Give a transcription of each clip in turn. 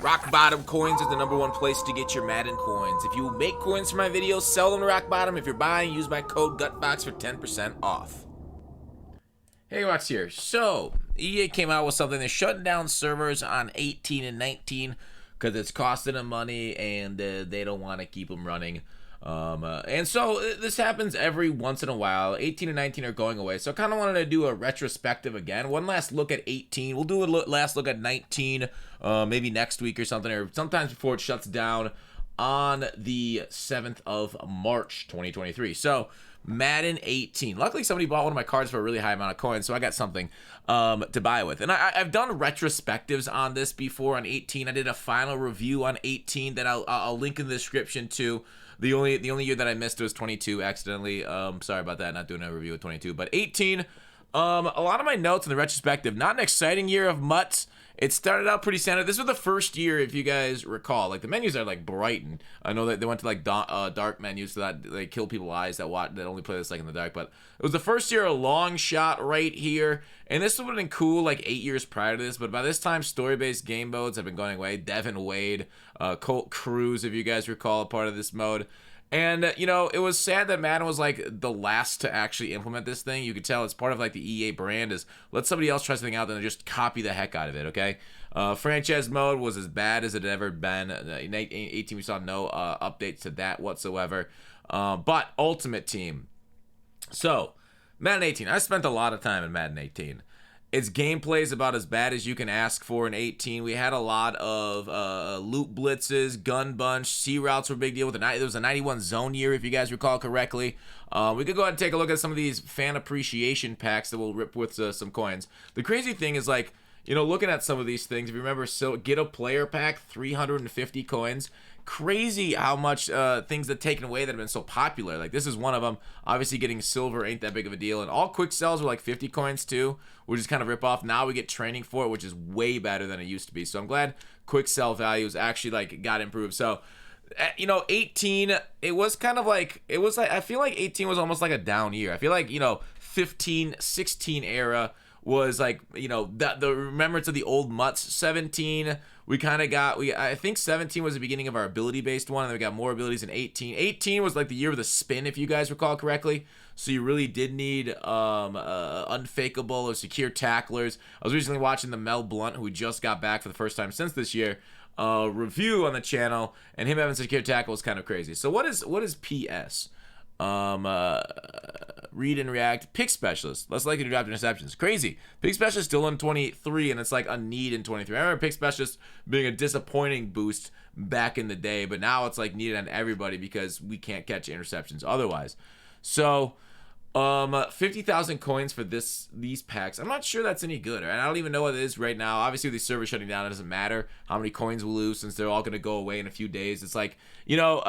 Rock Bottom Coins is the #1 place to get your Madden coins. If you make coins for my videos, sell them to Rock Bottom. If you're buying, use my code GUTBOX for 10% off. Hey, Wax here. So, EA came out with something. They're shutting down servers on 18 and 19 because it's costing them money and they don't want to keep them running. And so this happens every once in a while. 18 and 19 are going away. So I kind of wanted to do a retrospective again. One last look at 18. We'll do a last look at 19 maybe next week or something, or sometimes before it shuts down on the 7th of March 2023. So Madden 18. Luckily, somebody bought one of my cards for a really high amount of coins, so I got something to buy with. And I've done retrospectives on this before on 18. I did a final review on 18 that I'll link in the description to. The only year that I missed was 22 accidentally. Sorry about that, not doing a review of 22. But 18, a lot of my notes in the retrospective, not an exciting year of mutts. It started out pretty standard. This was the first year, if you guys recall. Like, the menus are, like, bright. And I know that they went to, like, dark menus so that they kill people's eyes that only play this, like, in the dark. But it was the first year, a long shot right here. And this would have been cool, like, 8 years prior to this. But by this time, story-based game modes have been going away. Devin Wade, Colt Cruz, if you guys recall, a part of this mode. And, you know, it was sad that Madden was, like, the last to actually implement this thing. You could tell it's part of, like, the EA brand is let somebody else try something out and just copy the heck out of it, okay? Franchise mode was as bad as it had ever been. In 18, we saw no updates to that whatsoever. But Ultimate Team. So, Madden 18. I spent a lot of time in Madden 18. Its gameplay is about as bad as you can ask for in 18. We had a lot of loot blitzes, gun bunch, C routes were a big deal. There was a 91 zone year, if you guys recall correctly. We could go ahead and take a look at some of these fan appreciation packs that we'll rip with some coins. The crazy thing is, like, you know, looking at some of these things, if you remember, so get a player pack, 350 coins. Crazy how much things that taken away that have been so popular. Like, this is one of them. Obviously, getting silver ain't that big of a deal. And all quick sells were like 50 coins too, which is kind of rip off. Now we get training for it, which is way better than it used to be. So I'm glad quick sell values actually, like, got improved. So, you know, 18, it was kind of like, I feel like 18 was almost like a down year. I feel like, you know, 15, 16 era was like, you know, the remembrance of the old mutts. 17, we kind of got, I think 17 was the beginning of our ability-based one, and then we got more abilities in 18. 18 was like the year of the spin, if you guys recall correctly. So you really did need unfakeable or secure tacklers. I was recently watching the Mel Blunt, who we just got back for the first time since this year, review on the channel, and him having secure tackle is kind of crazy. So what is PS? Read and react. Pick specialist, less likely to drop interceptions. Crazy. Pick specialist still in 23, and it's like a need in 23. I remember pick specialist being a disappointing boost back in the day, but now it's like needed on everybody because we can't catch interceptions otherwise. So 50,000 coins for these packs. I'm not sure that's any good. Right? I don't even know what it is right now. Obviously, with these servers shutting down, it doesn't matter how many coins we'll lose since they're all going to go away in a few days. It's like, you know,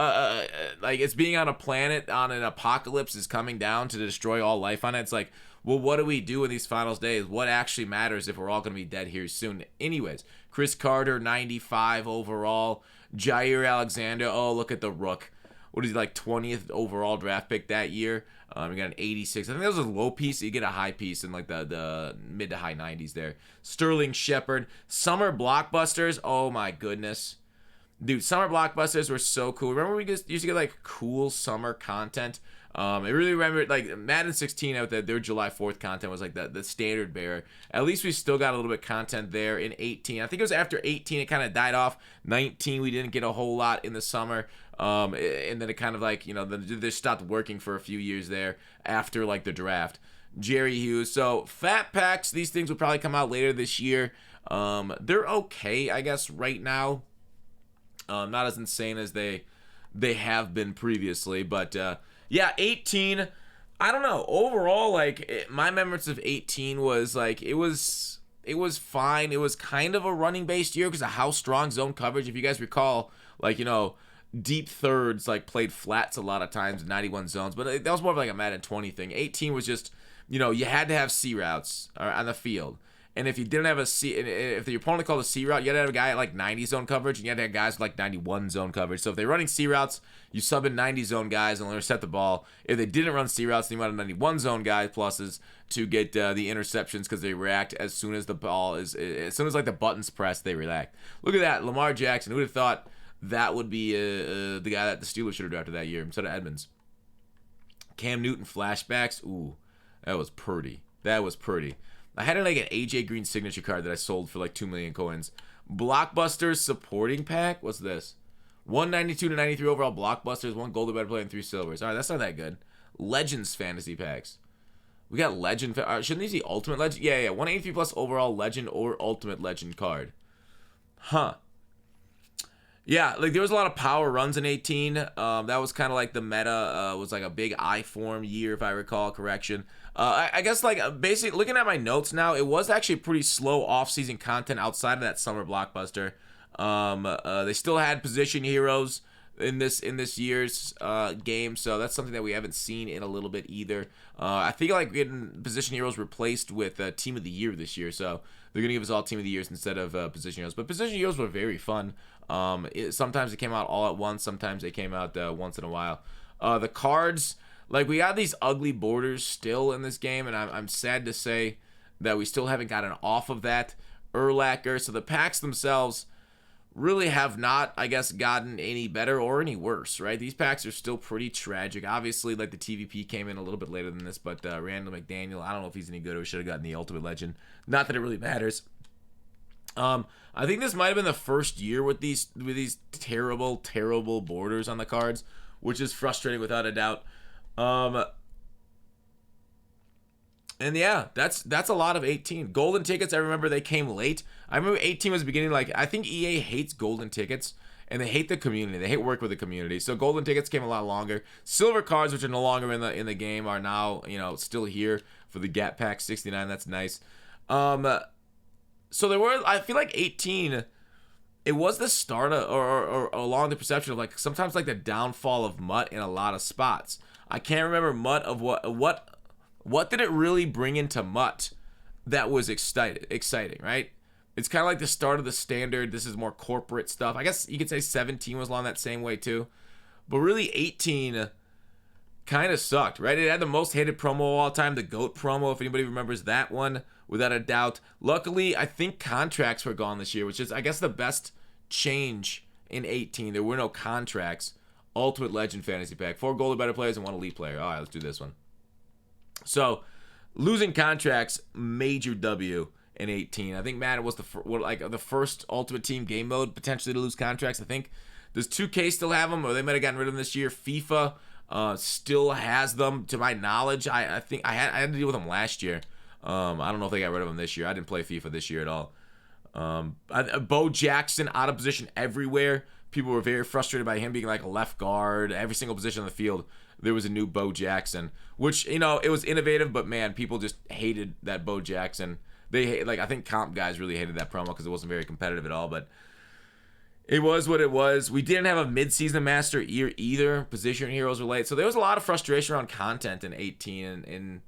like it's being on a planet on an apocalypse is coming down to destroy all life on it. It's like, well, what do we do in these finals days? What actually matters if we're all going to be dead here soon? Anyways, Chris Carter, 95 overall. Jair Alexander, oh, look at the Rook. What is he, like 20th overall draft pick that year? You got an 86. I think that was a low piece. You get a high piece in like the mid to high 90s there. Sterling Shepard. Summer blockbusters. Oh my goodness. Dude, summer blockbusters were so cool. Remember we just used to get like cool summer content? I really remember like Madden 16 out there, their July 4th content was like the standard bearer. At least we still got a little bit of content there in 18. I think it was after 18 it kind of died off. 19 we didn't get a whole lot in the summer. And then it kind of like, you know, they stopped working for a few years there after like the draft. Jerry Hughes. So fat packs, these things will probably come out later this year. They're okay, I guess, right now. Not as insane as they have been previously, but yeah, 18. I don't know. Overall, like my memories of 18 was like it was fine. It was kind of a running based year because of how strong zone coverage. If you guys recall, like, you know, deep thirds like played flats a lot of times in 91 zones, but that was more of like a Madden 20 thing. 18 was just, you know, you had to have C routes on the field. And if you didn't have a C, if the opponent called a C route, you had to have a guy at like 90 zone coverage, and you had to have guys with like 91 zone coverage. So if they're running C routes, you sub in 90 zone guys and intercept the ball. If they didn't run C routes, then you wanted 91 zone guys pluses to get the interceptions because they react as soon as the ball is, as soon as like the buttons press, they react. Look at that, Lamar Jackson. Who would have thought that would be the guy that the Steelers should have drafted that year instead of Edmonds? Cam Newton flashbacks. Ooh, that was pretty. That was pretty. I had like an AJ Green signature card that I sold for like 2 million coins. Blockbusters supporting pack. What's this? 192 to 93 overall blockbusters, 1 gold, a better player, and 3 silvers. All right, that's not that good. Legends fantasy packs. We got legend. Shouldn't these be ultimate legend? Yeah. 183 plus overall legend or ultimate legend card. Huh. Yeah, like there was a lot of power runs in 18. That was kind of like the meta. Was like a big I-form year, if I recall correction. I guess like basically looking at my notes now, it was actually pretty slow off-season content outside of that summer blockbuster. They still had position heroes in this year's game, so that's something that we haven't seen in a little bit either. I think like getting position heroes replaced with team of the year this year, so they're gonna give us all team of the years instead of position heroes. But position heroes were very fun. Sometimes it came out all at once, sometimes they came out once in a while. The cards, like we got these ugly borders still in this game, and I'm sad to say that we still haven't gotten off of that Urlacher. So the packs themselves really have not, I guess, gotten any better or any worse, right? These packs are still pretty tragic. Obviously, like the TVP came in a little bit later than this, but Randall McDaniel, I don't know if he's any good or should have gotten the Ultimate Legend. Not that it really matters. I think this might have been the first year with these terrible, terrible borders on the cards, which is frustrating without a doubt. And yeah, that's a lot of 18. Golden tickets, I remember they came late. I remember 18 was beginning, like, I think EA hates golden tickets, and they hate the community. They hate work with the community. So golden tickets came a lot longer. Silver cards, which are no longer in the game, are now, still here for the Gap Pack 69. That's nice. So there were, I feel like 18, it was the start of, or along the perception of, like, sometimes like the downfall of MUT in a lot of spots. I can't remember MUT of what did it really bring into MUT that was exciting, right? It's kind of like the start of the standard. This is more corporate stuff. I guess you could say 17 was along that same way too. But really 18 kind of sucked, right? It had the most hated promo of all time, the GOAT promo, if anybody remembers that one, without a doubt. Luckily, I think contracts were gone this year, which is, I guess, the best change in 18. There were no contracts. Ultimate Legend Fantasy Pack. 4 gold or better players and 1 elite player. All right, let's do this one. So, losing contracts, major W in 18. I think Madden was the first Ultimate Team game mode potentially to lose contracts. I think does 2K still have them, or they might have gotten rid of them this year. FIFA still has them, to my knowledge. I think I had to deal with them last year. I don't know if they got rid of them this year. I didn't play FIFA this year at all. Bo Jackson out of position everywhere. People were very frustrated by him being like a left guard. Every single position on the field, there was a new Bo Jackson, which, it was innovative, but man, people just hated that Bo Jackson. I think comp guys really hated that promo because it wasn't very competitive at all, but it was what it was. We didn't have a mid-season master either. Position heroes were late. So there was a lot of frustration around content in 18, and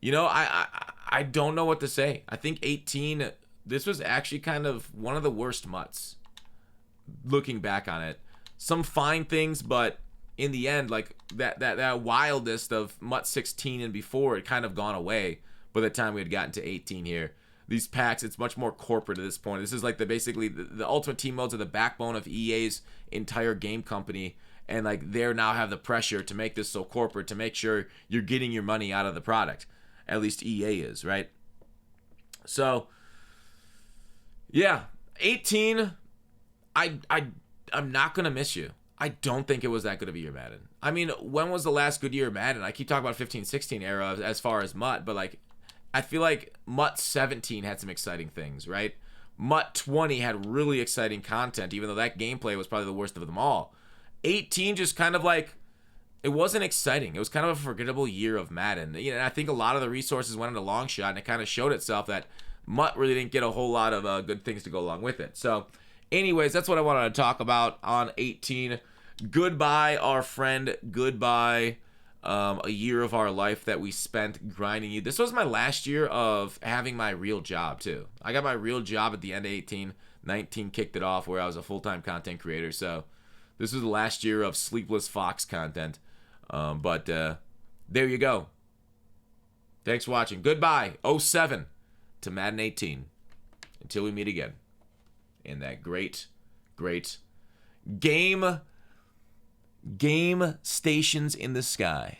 I don't know what to say. I think 18, this was actually kind of one of the worst MUTs. Looking back on it, some fine things, but in the end, like that wildest of MUT 16 and before, it kind of gone away by the time we had gotten to 18 here. These packs, it's much more corporate at this point. This is like basically the Ultimate Team modes are the backbone of EA's entire game company, and like they now have the pressure to make this so corporate to make sure you're getting your money out of the product. At least EA is, right? So yeah, 18. I'm not going to miss you. I don't think it was that good of a year, Madden. I mean, when was the last good year of Madden? I keep talking about 15-16 era as far as MUT, but like, I feel like MUT 17 had some exciting things, right? MUT 20 had really exciting content, even though that gameplay was probably the worst of them all. 18 just kind of like, it wasn't exciting. It was kind of a forgettable year of Madden. And I think a lot of the resources went into long shot, and it kind of showed itself that MUT really didn't get a whole lot of good things to go along with it. So, anyways, that's what I wanted to talk about on 18. Goodbye, our friend. Goodbye, a year of our life that we spent grinding you. This was my last year of having my real job, too. I got my real job at the end of 18. 19 kicked it off where I was a full-time content creator. So this was the last year of Sleepless Fox content. But there you go. Thanks for watching. Goodbye, 07 to Madden 18. Until we meet again in that great, great game stations in the sky.